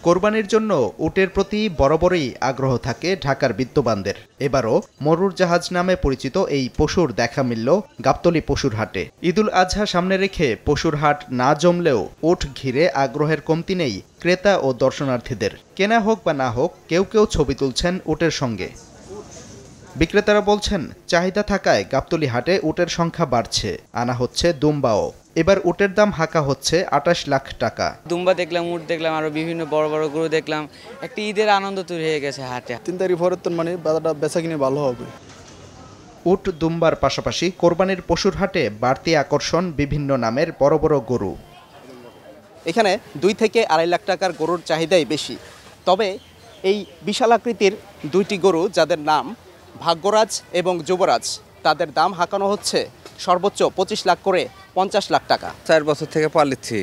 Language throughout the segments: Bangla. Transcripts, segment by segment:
কোরবানির জন্য উটের প্রতি বরাবরই আগ্রহ থাকে ঢাকার বিত্তবানদের। এবারও মরুর জাহাজ নামে পরিচিত এই পশুর দেখা মিলল গাবতলী পশুর হাটে। ঈদুল আজহা সামনে রেখে পশুর হাট না জমলেও উট ঘিরে আগ্রহের কমতি নেই ক্রেতা ও দর্শনার্থীদের। কেনা হোক বা না হোক কেউ কেউ ছবি তুলছেন উটের সঙ্গে। বিক্রেতারা বলছেন, চাহিদা থাকায় গাবতলী হাটে উটের সংখ্যা বাড়ছে, আনা হচ্ছে দুম্বাও। এবার উটের দাম হাঁকা হচ্ছে ২৮ লাখ টাকা। দুম্বা দেখলাম, উট দেখলাম, আরো বিভিন্ন বড় বড় গরু দেখলাম। একটা ঈদের আনন্দ তৈরি হয়ে গেছে হাটে। ৩ তারিখ পরের তো মানে বাজারটা বেচা কিনে ভালো হবে। উট দুম্বার পাশাপাশি কোরবানির পশুর হাটে বাড়তি আকর্ষণ বিভিন্ন নামের বড় বড় গরু। এখানে ২ থেকে ২.৫ লাখ টাকার গরুর চাহিদাই বেশি। তবে এই বিশাল আকৃতির দুইটি গরু, যাদের নাম ভাগ্যরাজ এবং যুবরাজ, তাদের দাম হাঁকানো হচ্ছে সর্বোচ্চ ২৫ লাখ করে ৫০ লাখ টাকা। ৪ বছর থেকে পালিচ্ছি,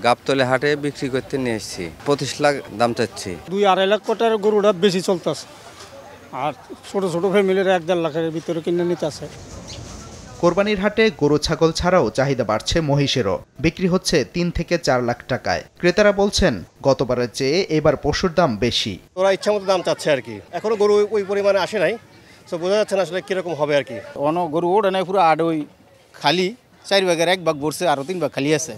গাবতলী হাটে বিক্রি করতে নিয়ে এসেছি। ২৫ লাখ দাম চাচ্ছি। ২-২.৫ লাখ টাকার গরুটা বেশি চলতেছে, আর ছোট ছোট ফ্যামিলির ১-১.৫ লাখের ভিতরে কিনে নিতে আছে। কোরবানির হাটে গরু ছাগল ছাড়াও চাহিদা বাড়ছে মহিষেরও। বিক্রি হচ্ছে ৩ থেকে ৪ লাখ টাকায়। ক্রেতারা বলছেন, গতবারের চেয়ে এবার পশুর দাম বেশি। ওরা ইচ্ছা মতো দাম চাচ্ছে আর কি। এখনো গরু ওই পরিমাণে আসে নাই, তো বোঝা যাচ্ছে না আসলে কিরকম হবে আর কি। অন্য গরু ওঠে নাই, পুরো আট ওই খালি ৪ ভাগের ১ ভাগ ভরছে, আরও ৩ ভাগ খালি আছে।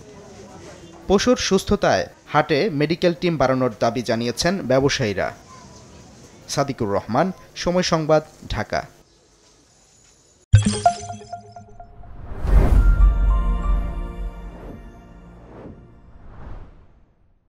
পশুর সুস্থতায় হাটে মেডিকেল টিম বাড়ানোর দাবি জানিয়েছেন ব্যবসায়ীরা। সাদিকুর রহমান, সময় সংবাদ, ঢাকা।